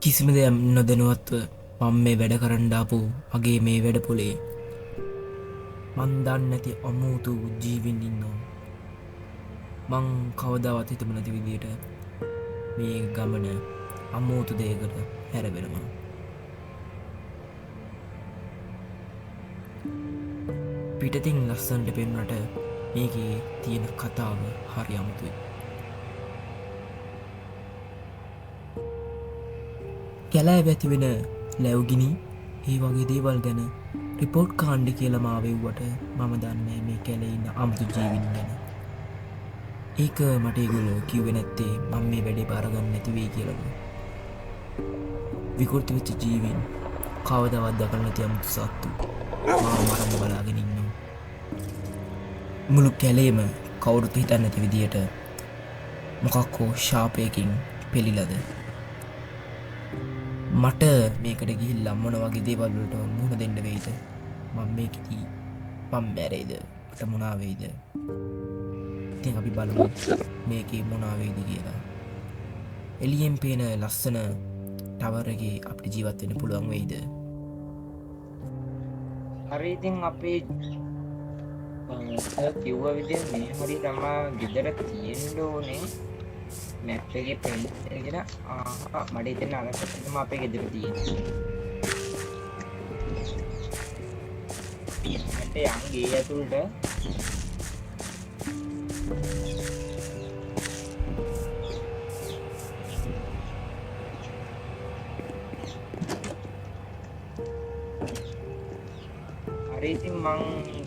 කිසිම දෙයක් නොදැනුවත්ව මම මේ වැඩ කරන්න ආපු අගේ මේ වැඩ පොලේ මන් දන්නේ නැති අමුතු ජීවීන් ඉන්නවා. මං කවදාවත් හිතුව නැති විදියට මේ ගමන අමුතු දෙයකට හැරෙනවා. පිටතින් ලස්සනට පෙනුනට මේකේ තියෙන කතාව හරි අමුතුයි. කැලෑ ඇතිවෙන ලැව්ගිනි ඒ වගේ දේවල් ගැන රිපෝට් කාණ්ඩ කියලා මාවෙව්වට මම දන්නේ මේ කැලේ ඉන්න අමුතු ජීවීන් ගැන. ඒක මට ඒගොල්ලෝ කිව්වේ නැත්තේ මම මේ වැඩේ බාරගන්න නැති වෙයි කියලා. විකෘති වෙච්ච ජීවීන් කවදාවත් දැකලා නැති අමුතු සත්තු මාව මරන්න බලාගෙන ඉන්නවා. මුළු කැලේම කවුරුත් හිතන්නේ නැති විදියට මොකක් හෝ ශාපයකින් පෙළිලාද. මට මේකට ගිහිල්ලා මොන වගේ දේවල් වලට මුහුණ දෙන්න වෙයිද? මම මේකදී මම මැරෙයිද? මට මොනවා වෙයිද? ඉතින් අපි බලමු මේකේ මොනවා වෙයිද කියලා. එළියෙන් පේන ලස්සන ටවර් එකේ අපිට ජීවත් වෙන්න පුළුවන් වෙයිද? හරි ඉතින් අපේ කිව්ව විදිහ මේ හරි තමා ගෙදර තියෙන්න ඕනේ මැප් එකේ පෙන්න කියලා. මට හිතෙන අරකට තමයි අපේ ගෙදර තියෙන්නේ. මට යන් ගේ ඇතුළට හරි ඉතින් මං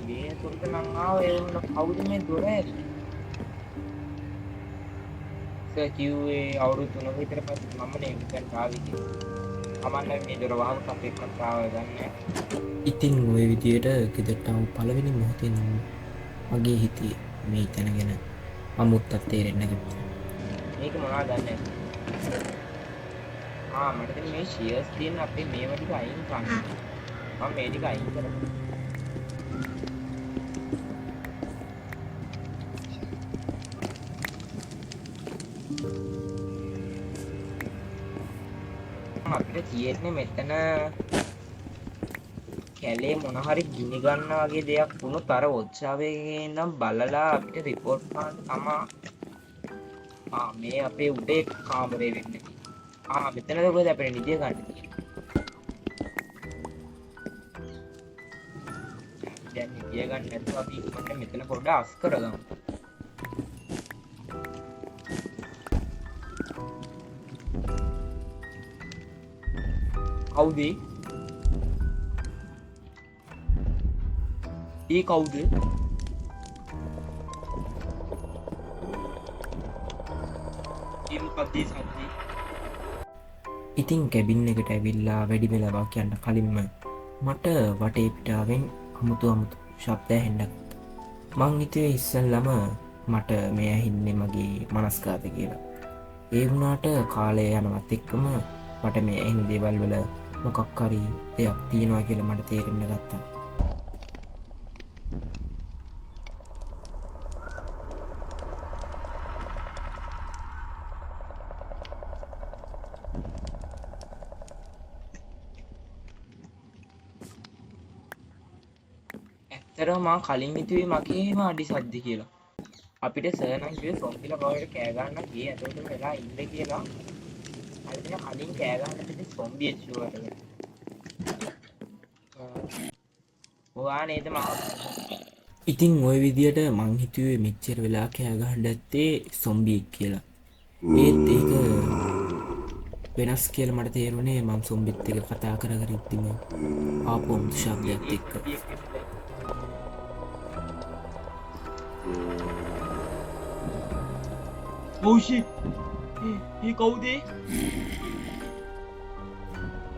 ගේ ඇතුළට නම් ආවා. ඒ වුණ කවුද මේ දොර ඇරේ? කිව්වේ අවුරුදු 3ක විතර පස්සේ මම නේ මෙතනට ආවේ කියලා. අමන්න මේ දොර වහම කපේ කතාව ගන්න. ඉතින් ওই විදියට ගෙදරට ආව පළවෙනි මොහොතේ නම් මගේ හිතේ මේ තැන ගැන අමුත්තක් තේරෙන්නේ නැහැ. මේක මොනවද දන්නේ? මට දැන් මේ ෂෙයර්ස් තියෙන අපේ මේවා ටික අයින් කරන්න. මම මේ ටික අයින් කරමු. අපිට තියෙන්නේ මෙතන කැලේ මොන හරි ගිනි ගන්න වගේ දෙයක් වුණොත් අර ඔච්චාවේ ඉඳන් බලලා අපිට රිපෝට් කරන්න තමා. මේ අපේ උඩේ කාමරේ වෙන්නේ. මෙතනද කොහෙද අපිට නිදිය ගන්න තියෙන්නේ? දැන් නිදිය ගන්න නැතුව අපි ඉක්මනට මෙතන පොඩ්ඩක් අස් කරගමු. කවුද? ඒ කවුද? ඉතින් කැබින් එකට ඇවිල්ලා වැඩි වෙලාවක් යන්න කලින්ම මට වටේ පිටාවෙන් අමුතු ශබ්ද ඇහෙන්න ගත්තා. මං හිතුවේ ඉස්සෙල්ලම මට මේ ඇහින්නේ මගේ මනස්ගාත කියලා. ඒ වුණාට කාලය යනවත් එක්කම මට මේ ඇහෙන දේවල් වල මොකක් හරි දෙයක් තියෙනවා කියලා මට තේරෙන්න ගත්තා. ඇත්තටම මම කලින් හිතුවේ මගේම අඩි සද්ද කියලා. අපිට සර් නම් කිව්වේ සොම්බිලා කවුරුට කෑ ගන්න ගේ ඇතුළටම වෙලා ඉන්න කියලා. අයිතින කලින් කෑ ගන්න පිටි සොම්බි එච්චුවට. ඔයා නේද මාව? ඉතින් ওই විදියට මං හිතුවේ මෙච්චර වෙලා කෑ ගහන්න ඇත්තේ සොම්බියෙක් කියලා. ඒත් ඒක වෙනස් කියලා මට තේරුණේ මං සොම්බිත් එක්ක කතා කර කර ඉද්දිම ආපු අමුතු ශබ්දයක් එක්ක. Oh shit! He කවුද?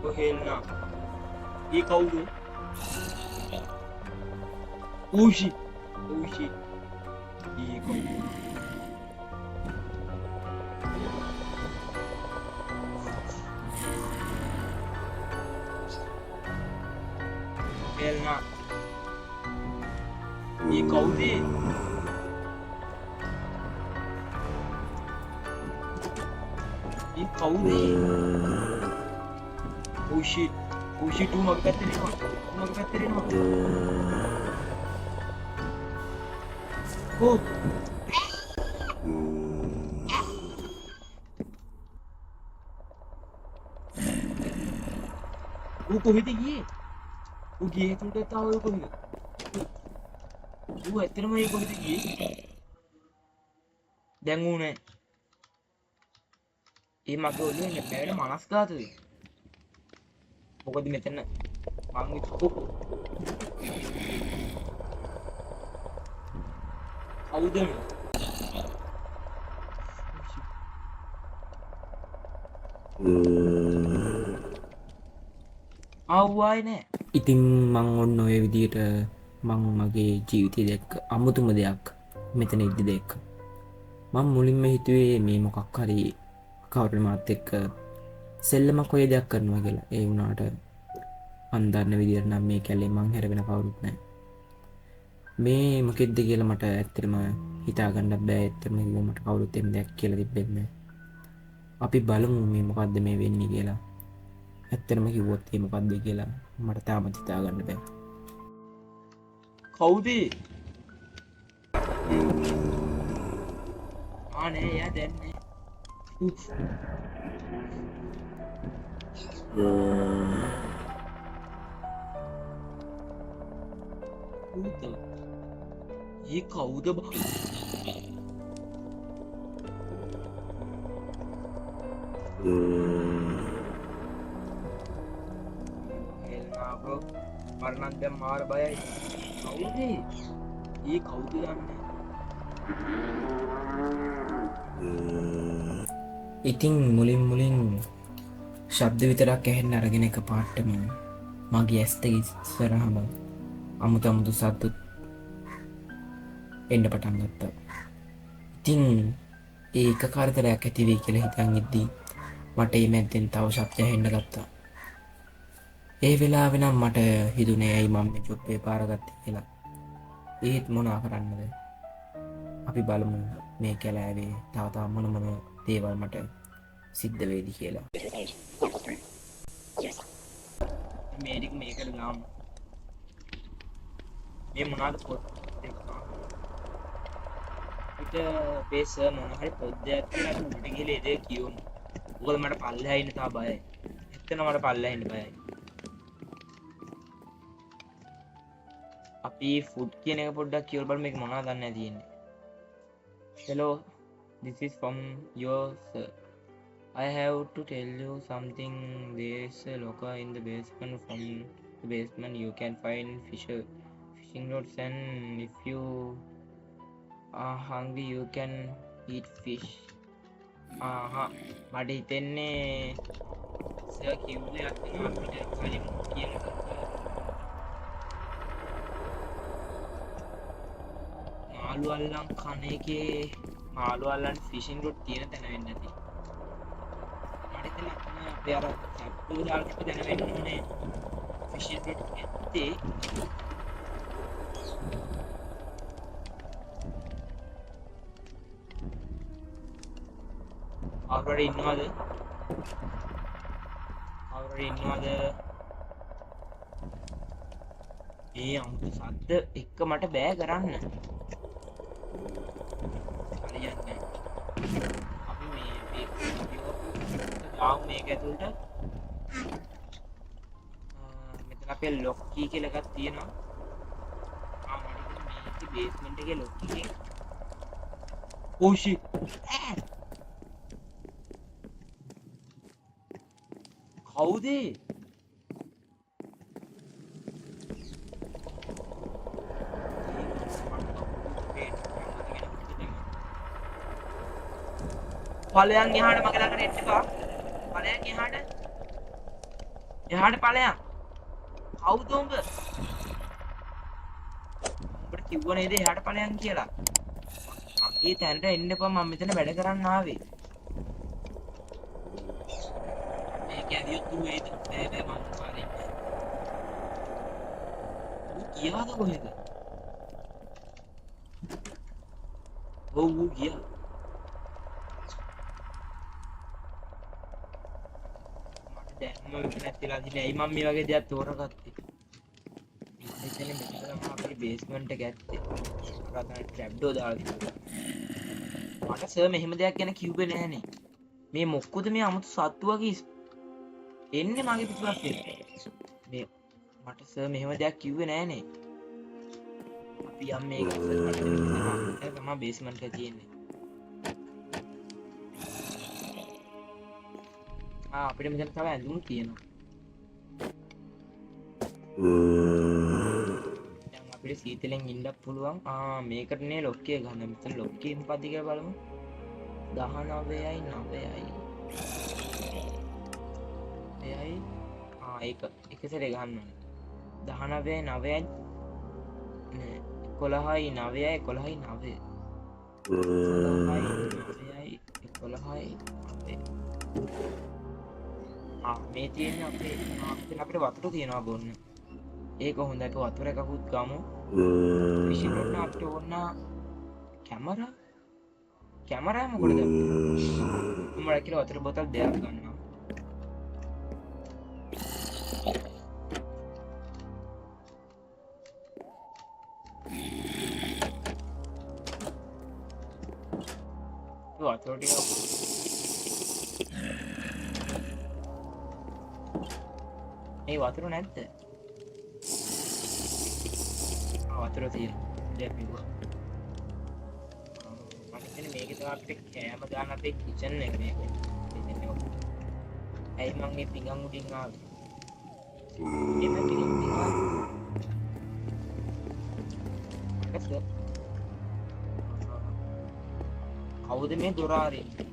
කොහෙන්ද? he කවුද? Oh shit! Oh shit! he කවුද? Elna. he කවුද? කවුද? Oh shit. Oh shit, ඌ මගේ පැත්තට එනවා. ඌ මගේ පැත්තට එනවා. Oh. ඌ කොහෙද ගියේ? ඌ ගියේ තුන්ට තාම ඌ කොහෙද? ඌ ඇත්තටම ඒ කොහෙද ගියේ? දැන් ඌ නෑ. ඒ මගේ ඔළුවේ නැපැවෙන මනස්ගාතද? මොකද මෙතන මං විතකෝ කවුද මේ? ආව්වායි නෑ. ඉතින් මං ඔන්න ඔය විදියට මං මගේ ජීවිතය දැක්ක අමුතුම දෙයක් මෙතන ඉද්දි දැක්ක. මං මුලින්ම හිතුවේ මේ මොකක් හරි කවුරු මාත් එක්ක සෙල්ලමක් ඔය දෙයක් කරනවා කියලා. ඒ වුණාට මන් දන්න විදියට නම් මේ කැලේ මං හැර වෙන කවුරුත් නැහැ. මේ මොකෙද්ද කියලා මට ඇත්තටම හිතාගන්න බෑ. ඇත්තටම මට කවුරුත් එම් දෙයක් කියලා තිබෙන්නේ නැහැ. අපි බලමු මේ මොකද්ද මේ වෙන්නේ කියලා. ඇත්තටම කිව්වොත් මේ මොකද්ද කියලා මට තාමත් හිතාගන්න බෑ. කවුද? ආනේ යා දැන් නෑ. ये कौद हेलना ब्रो मरना दे मार भाई कौद ये कौद जानने ඉතින් මුලින් ශබ්ද විතරක් ඇහෙන්න අරගෙන එක පාට්ටම මගේ ඇස් දෙක ඉස්සරහම අමුතු සද්ද එන්න පටන් ගත්තා. ඉතින් ඒ එක කරදරයක් ඇති වෙයි කියලා හිතන් ඉද්දී මට මේ මැද්දෙන් තව ශබ්ද ඇහෙන්න ගත්තා. ඒ වෙලාවේ නම් මට හිතුනේ ඇයි මම මේ ජොබ් එක පාරගත්තේ කියලා. ඒත් මොනා කරන්නද? අපි බලමු මේ කැලෑවේ තව මොන දේවල් මට සිද්ධ වේවි කියලා. මේක මේකට දාමු. මේ මොනවාද පොත් දෙක. පිට බේස් මොන හරි පොද්දයක් කියලා උඩට ගිහලා ඒ දේ කියවමු. මොකද මට පල්ලෙහා ඉන්න තා බයයි. එතන මට පල්ලෙහා ඉන්න බයයි. අපි ෆුඩ් කියන එක පොඩ්ඩක් කියවලා බලමු මේක මොනවද දන්නේ නැති තියෙන්නේ. Hello, this is from your sir. I have to tell you something. There's a locker in the basement. From the basement you can find fishing rods, and if you are hungry you can eat fish. මට හිතෙන්නේ sir කිව්වේ අතන අපිට කලින් කියලා මාළු අල්ලන් කන එකේ මාළු අල්ලන් ෆිෂින් රොඩ් තියෙන තැන වෙන්න ඇති. මට හිතෙනවා අපි අර සැප්පු දාලා දැන වෙන්න ඕනේ ෆිෂින් රොඩ් ඇත්තේ. already ඉන්නවද? ඒ අමුතු සද්ද එක්ක මට බෑ කරන්න. හරියන්නේ. අපි මේ දාමු මේක ඇතුළට. මෙතන අපේ ලොක් කී කියලා එකක් තියෙනවා. මට මේකේ බේස්මන්ට් එකේ ලොක් කී. Oh shit. කවුද? ඵලයන් එහාට මගේ ළඟට එන්න එපා. ඵලයන් එහාට. එහාට ඵලයන්. කවුද උඹ? උඹට කිව්ව නේද එහාට ඵලයන් කියලා? මගේ තැනට එන්න එපා මම මෙතන වැඩ කරන්න ආවේ. මේක ඇදියොත් ඌ ඒද බෑ මම පාරේ. ඌ ගියාද කොහෙද? ඌ ගියා. දැම්ම නැතිලා දින ඇයි මම මේ වගේ දෙයක් තෝරගත්තේ මෙතන මෙතන තමයි අපේ බේස්මන්ට් එක ඇත්තේ අර තමයි ට්‍රැප් ඩෝ දාලා තිබුණා මට සර් මෙහෙම දෙයක් ගැන කිව්වේ නෑනේ මේ මොක්කොද මේ 아무තු සත්තු වගේ එන්නේ මගේ පිටුපස්සෙන් මේ මට සර් මෙහෙම දෙයක් කිව්වේ නෑනේ අපි යම් මේක තමයි බේස්මන්ට් එක තියෙන්නේ අපිට මෙතන තව ඇඳුම් තියෙනවා දැන් අපිට සීතලෙන් ඉන්න පුළුවන් මේකටනේ ලොක්කේ ගන්න මෙතන ලොක්කේ මොකද්ද කියලා බලමු 19යි 9යි එයයි ඒක එක සැරේ ගන්න ඕනේ 19යි 9යි 11යි 9යි 11යි 9 11යි 11යි 9 මේ තියෙන්නේ අපිට වතුර තියෙනවා බොන්න ඒක හොඳයි අපි වතුර එකකුත් ගමු ෆිෂින් රොඩ් අපිට ඕන කැමරා මොකටද මම කියලා වතුර බෝතල් දෙකක් ගන්නවා වතුර ටික ඒ වතුර නැද්ද? වතුර තියෙනවා. දැන් පිටුවා. මම හිතන්නේ මේකේ තමයි අපිට කෑම දාන්න අපේ කිචන් එක මේක. ඇයි මං මේ පිඟන් උඩින් ආවේ? එමෙ පිටින් කවුද මේ දොර ආරෙන්නේ?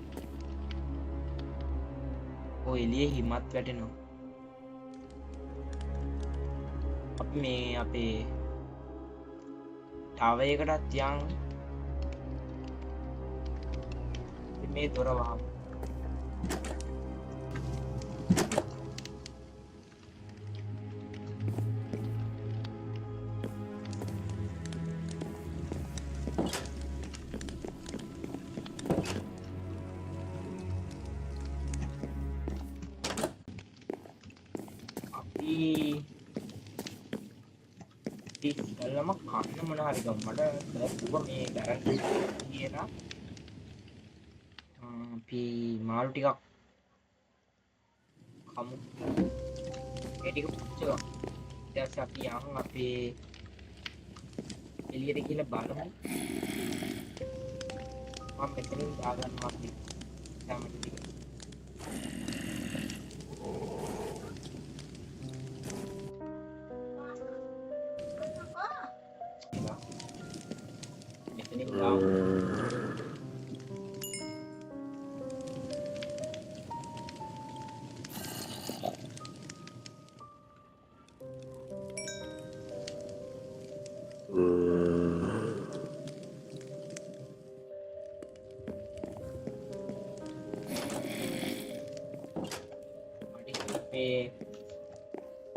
ඔය එළියේ හිමත් වැටෙනවා. මේ අපේ ටවර් එකටත් යන් මේ දොර වහමු අපි ඉස්සෙල්ලාම කන්න මොන හරි ගමකට ඌව මේ ගැරන්ටි කියලා අපි මාළු ටිකක් කමු ඒ ටික පුච්චලා ඊට පස්සේ අපි යන් අපේ එළියට ගිහලා බලමු මම මෙතනින් දාගන්නවා අපි සාමාන්‍ය ටික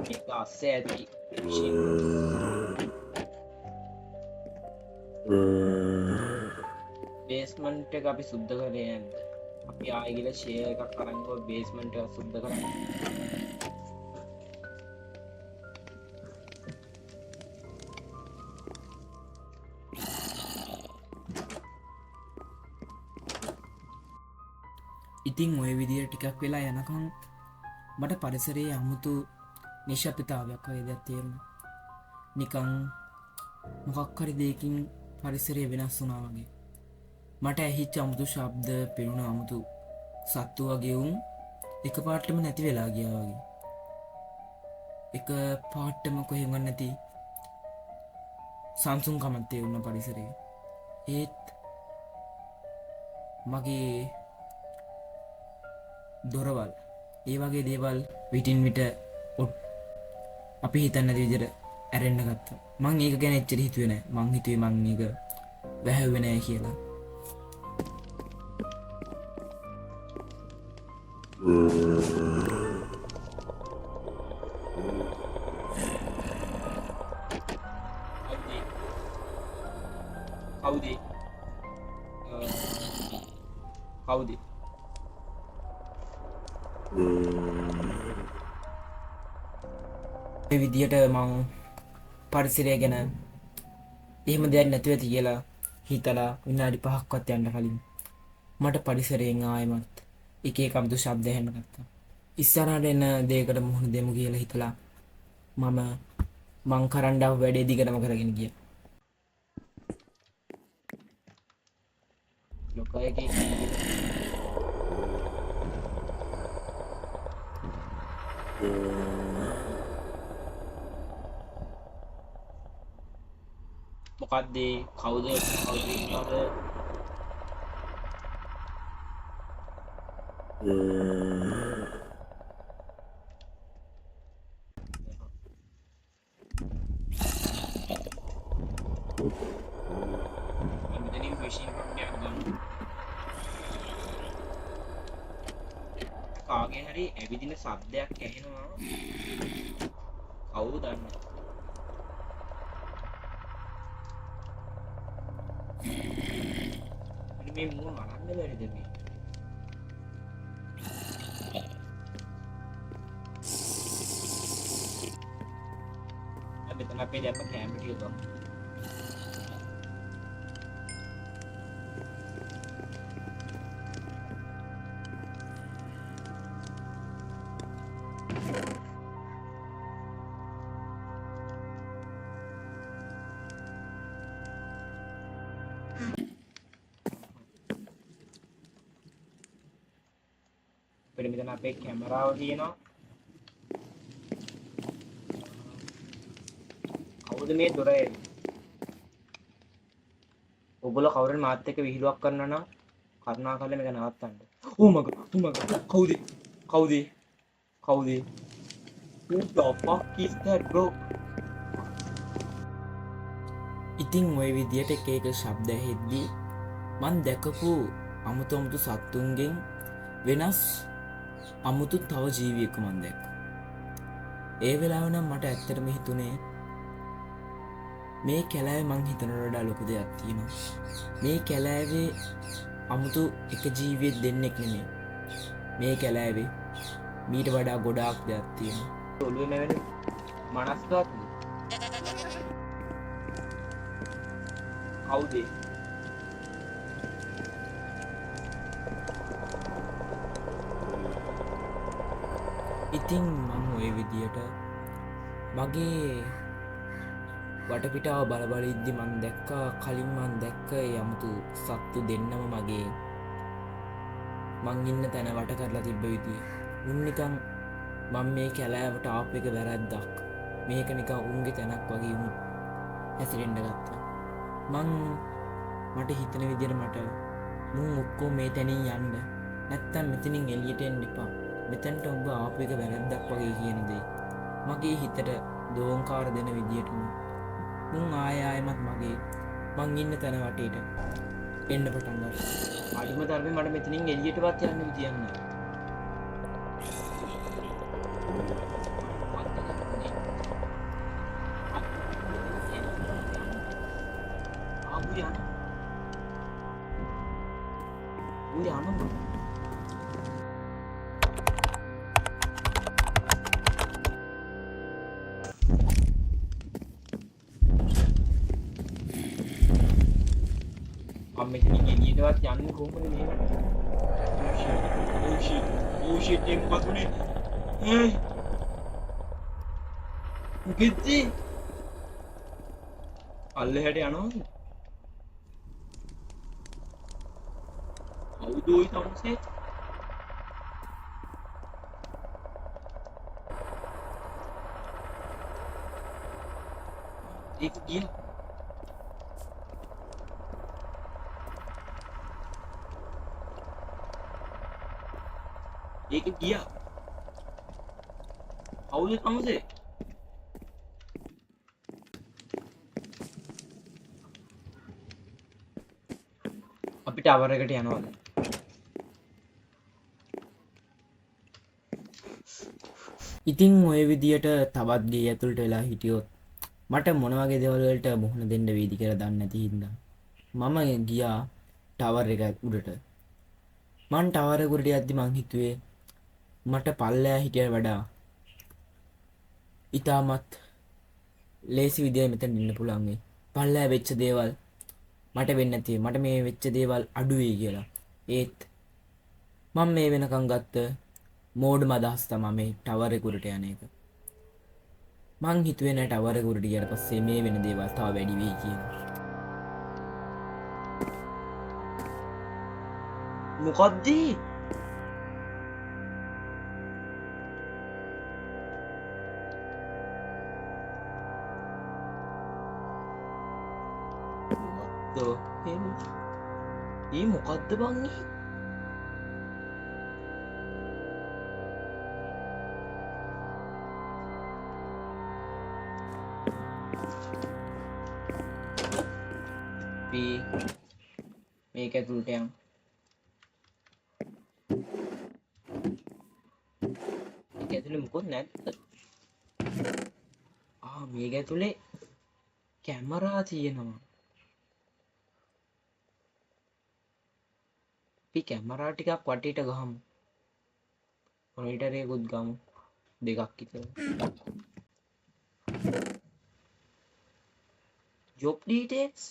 මේක අස්සේ ඇති බේස්මන්ට් එක අපි සුද්ධ කරේ නැද්ද? අපි ආයෙ ගිහලා ෂෙයා එකක් අරන් ගිහුවා බේස්මන්ට් එක සුද්ධ කරන්න. ඉතින් ඔය විදිහට ටිකක් වෙලා යනකම් මට පරිසරයේ අමුතු නිශ්ශබ්දතාවයක් වගේ දෙයක් තේරුණා. නිකන් මොකක් හරි දෙයකින් පරිසරය වෙනස් වුණා වගේ. මට ඇහිච්ච අමුතු ශබ්ද, පෙනුන අමුතු සත්තු වගේ උන් එකපාරටම නැති වෙලා ගියා වගේ. එක පාටම කොහෙන්වත් නැති සංසුන්කමක් තේරුණා පරිසරයේ. ඒත් මගේ දොරවල් ඒ වගේ දේවල් විටින් විට අපි හිතන්නේ නැති විදිහට ඇරෙන්න ගත්තා. මං ඒක ගැන එච්චර හිතුවේ නැහැ. මං හිතුවේ මං මේක වැහැව්වේ නැහැ කියලා. කවුද? ඒ විදියට මං පරිසරය ගැන එහෙම දෙයක් නැතුව ඇති කියලා හිතලා විනාඩි 5ක්වත් යන්න කලින් මට පරිසරයෙන් ආයෙමත් එක එක අමුතු ශබ්ද ඇහෙන්න ගත්තා. ඉස්සරහට එන දෙයකට මුහුණ දෙමු කියලා හිතලා මං කරන්න ආව වැඩේ දිගටම කරගෙන ගියා. ලොකයගේ මොකක්ද කවුද ඉන්නවද? මෙතනින් ෆිෂින් රොඩ් එකක් ගන්න. කාගේ හරි ඇවිදින ශබ්දයක් ඇහෙනවා. කවුද දන්නේ? මේ මූණ අරන්න බැරිද මේ? මෙතන අපේ දැම්ම කැමරා ටික ගමු. අපිට මෙතන අපේ කැමරාව තියෙනවා. කවුද මේ දොර ඇරි? ඔබල කවුරුන් මාත් එක්ක විහිළුවක් කරනවා නම් කරුණාකරලා මේක නවත්තන්න. Oh my god. කවුද? Who the fuck is that bro? ඉතින් ওই විදියට එක එක ශබ්ද ඇහෙද්දී මං දැකපු අමුතු සත්තුන්ගෙන් වෙනස් අමුතු තව ජීවියෙක් මං දැක්කා. ඒ වෙලාව නම් මට ඇත්තටම හිතුනේ මේ කැලෑවේ මං හිතනට වඩා ලොකු දෙයක් තියෙනවා. මේ කැලෑවේ අමුතු එක ජීවියෙක් දෙන්නෙක් නෙමෙයි. මේ කැලෑවේ මීට වඩා ගොඩාක් දෙයක් තියෙනවා. ඔළුවේ නැවෙන මනස්කාත්ද? කවුද? ඉතින් මම ওই විදියට මගේ වටපිටාව බල ඉද්දි මං දැක්කා කලින් මං දැක්ක ඒ 아무තු සත්තු දෙන්නම මං ඉන්න තැන වට කරලා තිබ්බ විදිය. උන් නිකන් මම මේ කැලෑවට ආපු එක වැරද්දක්. මේක නිකන් උන්ගේ තැනක් වගේ උන් හැසිරෙන්න ගත්තා. මට හිතන විදියට මට මුන් ඔක්කොම මේ තැනින් යන්න. නැත්තම් මෙතනින් එළියට එන්න එපා. මෙතනට ඔබ ආපු එක වැරද්දක් වගේ කියන දේ මගේ හිතට දෝංකාර දෙන විදියට මුන් ආයෙමත් මං ඉන්න තැන වටේට එන්න පටන් ගත්තා. අඩුම තරමේ මට මෙතනින් එළියටවත් යන්න විදියක් නෑ. මෙතනින් එළියටවත් යන්නේ කොහොමද මෙහෙම? Oh shit එක පතුනේ. මොකෙද්ද? අල්ලෙහාට යනවද? කවුද ওই තමුසේ? ඒක ගියා. ඒක ගියා. කවුද තමුසේ? අපි ටවර් එකට යනවාද? ඉතින් ඔය විදියට තවත් ගේ ඇතුළට වෙලා හිටියොත් මට මොන වගේ දේවල් වලට මුහුණ දෙන්න වේවි කියලා දන්නේ නැති හින්දා මම ගියා ටවර් එක උඩට. මං ටවර් එක උඩට යද්දි මං හිතුවේ මට පල්ලෙහා හිටියට වඩා ඉතාමත් ලේසි විදිහට මෙතන ඉන්න පුළුවන් වෙයි. පල්ලෑ වෙච්ච දේවල් මට වෙන්නේ නැති මට මේ වෙච්ච දේවල් අඩු වෙයි කියලා. ඒත් මම මේ වෙනකන් ගත්ත මෝඩම අදහස් තමයි මේ ටවර් එක උඩට යන එක. මං හිතුවේ නෑ ටවර් එක උඩට ගියාට පස්සේ මේ වෙන දේවල් තව වැඩි වෙයි කියලා. මොකද්ද? ඒ මොකද්ද බං? මේක ඇතුළට යන්න. මේක ඇතුළේ මොකොත් නැද්ද? මේක ඇතුළේ කැමරා තියෙනවා. අපි කැමරා ටිකක් වටේට ගහමු. මොනිටර් එකකුත් ගමු. දෙකක් විතර. job details.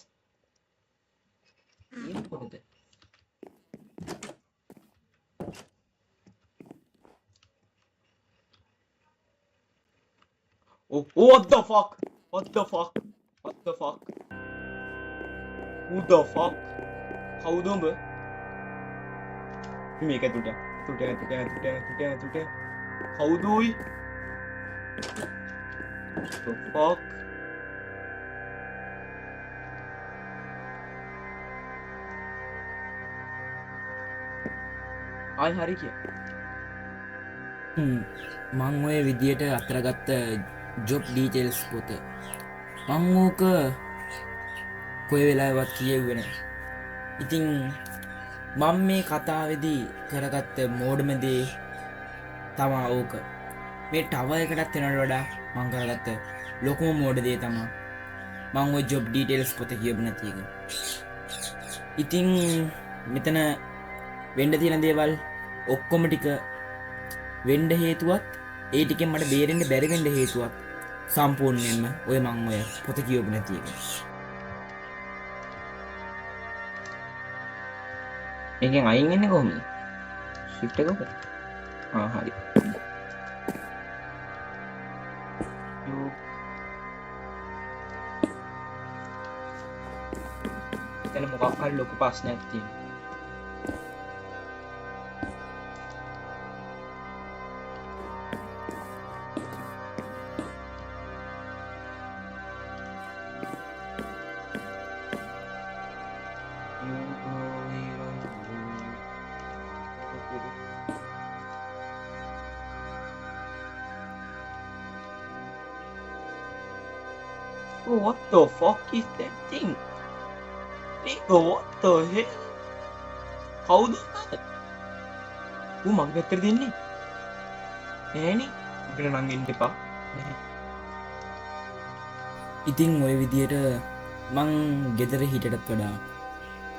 මොකද? Oh, what the fuck? What the fuck? What the fuck? Who the fuck? කවුද උඹ? මේක තුට කවුද උයි? The fuck? ආයි හරි කිය. මං ඔය විදියට අතරගත්ත ජොබ් ඩීටේල්ස් පොත මං ඕක කොයි වෙලාවත් කියව්වේ නැහැ. ඉතින් මම මේ කතාවේදී කරගත්ත මෝඩම දේ තමා ඕක. මේ ටවර් එකටත් වෙනවට වඩා මං කරගත්ත ලොකුම මෝඩ දේ තමා මං ඔය ජොබ් ඩීටේල්ස් පොත කියවු නැති එක. ඉතින් මෙතන වෙන්න තියෙන දේවල් ඔක්කොම ටික වෙන්න හේතුවත් ඒ ටිකෙන් මට බේරෙන්න බැරි වෙන්න හේතුවත් සම්පූර්ණයෙන්ම ඔය මං ඔය පොත කියවු නැති එක. මේකෙන් අයින් වෙන්නේ කොහොමද? shift එක උඩ. හරි. එතන මොකක් හරි ලොකු ප්‍රශ්නයක් තියෙනවා. Oh, what the fuck is that thing? Nigga, what the hell? කවුද? මගේ පැත්තට දෙන්නේ? නෑනේ. අපිට නම් එන්න එපා. ඉතින් ඔය විදියට මං ගෙදර හිටටත් වඩා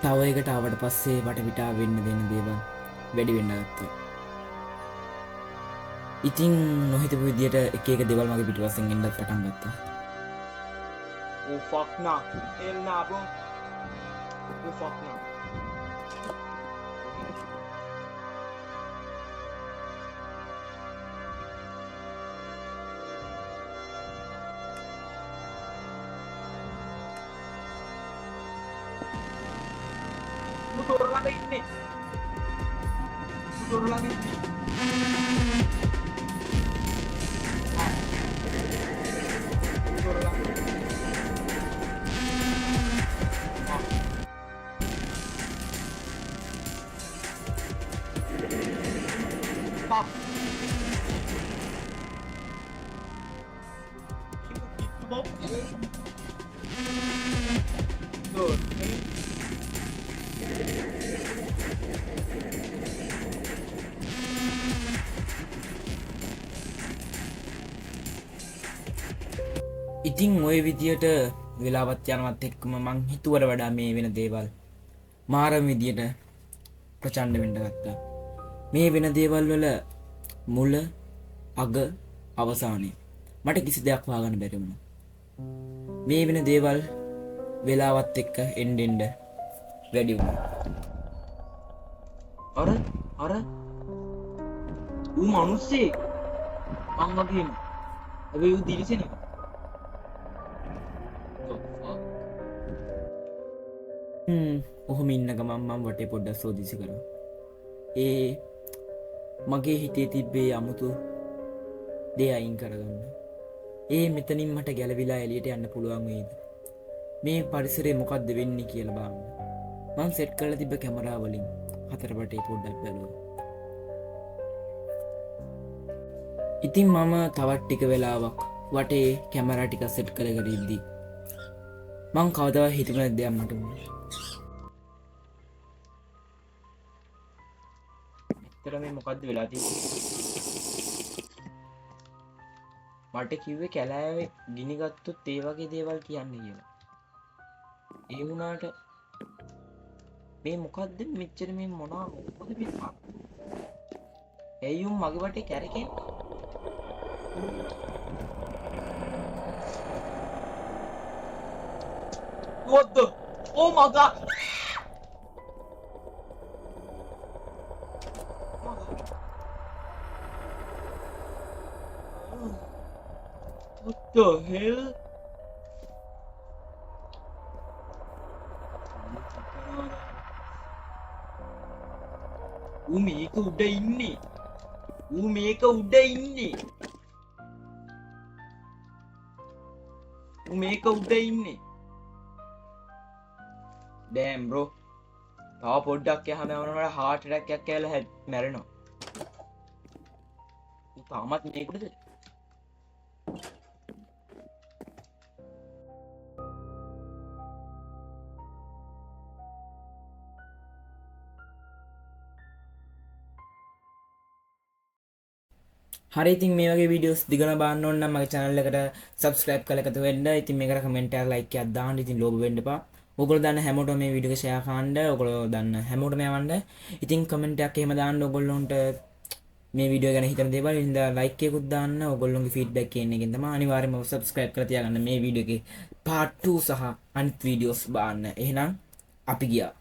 තව එකට ආවට පස්සේ වටපිටා වෙන්න දෙන දේවල් වැඩි වෙන්න ගත්තා. ඉතින් නොහිතපු විදියට එක එක දේවල් මගේ පිටිපස්සෙන් එන්නත් පටන් ගත්තා. Oh fuck nah. Hell nah, bro. Oh fuck nah. Motor lagi ini. Motor lagi. Motor lagi. Pak. Itu mau. Tuh, ini. ඉතින් ඔය විදියට වෙලාවත් යනවත් එක්කම මං හිතුවට වඩා මේ වෙන දේවල් මාරම විදියට ප්‍රචණ්ඩ වෙන්න ගත්තා. මේ වෙන දේවල් වල මුල අග අවසානය මට කිසි දෙයක් හොයාගන්න බැරි වුණා. මේ වෙන දේවල් වෙලාවත් එක්ක එන්න වැඩි වුණා. අර අර ඌ මිනිස්සේ මං වගේම හැබැයි ඌ දිලිසෙනවා. ඔහොම ඉන්න ගමන් මම වටේ පොඩ්ඩක් සෝදිසි කරා. ඒ මගේ හිතේ තිබ්බේ අමුතු දේ අයින් කරගන්න. ඒ මෙතනින් මට ගැලවිලා එළියට යන්න පුළුවන් වේද? මේ පරිසරේ මොකද්ද වෙන්නේ කියලා බලන්න. මං සෙට් කරලා තිබ්බ කැමරා වලින් හතර වටේ පොඩ්ඩක් බැලුවා. ඉතින් මම තවත් ටික වෙලාවක් වටේ කැමරා ටික සෙට් කරගෙන ඉද්දි මං කවදාවත් හිතුවේ නැද්ද යන්නට උනේ. මෙතන මේ මොකද්ද වෙලා තියෙන්නේ? මට කිව්වේ කැලෑවේ ගිනි ගත්තොත් ඒ වගේ දේවල් කියන්න කියලා. ඒ වුණාට මේ මොකද්ද මෙච්චර මේ මොනවා මොකද මේ? ඇයි මගේ වටේ කැරකෙන්නේ? What the? Oh my god! What the hell? ඌ මේක උඩ ඉන්නේ. ඌ මේක උඩ ඉන්නේ. ඌ මේක උඩ ඉන්නේ. Damn bro. තව පොඩ්ඩක් යහම යනකොට heart attack එකක් ඇවිල්ලා මැරෙනවා. ඌ තාමත් මේකද? හරි ඉතින් මේ වගේ වීඩියෝස් දිගන බලන්න ඕන නම් මගේ channel එකට subscribe කරලා එකතු වෙන්න. ඉතින් මේකට comment එකක් like එකක් දාන්න. ඉතින් ලෝභ වෙන්න එපා. ඔයගොල්ලෝ දන්න හැමෝටම මේ වීඩියෝ එක share කරන්න. ඔයගොල්ලෝ දන්න හැමෝටම යවන්න. ඉතින් comment එකක් එහෙම දාන්න. ඔයගොල්ලොන්ට මේ වීඩියෝ ගැන හිතන දේවල් ඉතින් like එකකුත් දාන්න. ඔයගොල්ලොන්ගේ feedback කියන එකෙන් තමයි අනිවාර්යයෙන්ම subscribe කරලා තියාගන්න මේ වීඩියෝ එකේ part 2 සහ අනිත් වීඩියෝස් බලන්න. එහෙනම් අපි ගියා.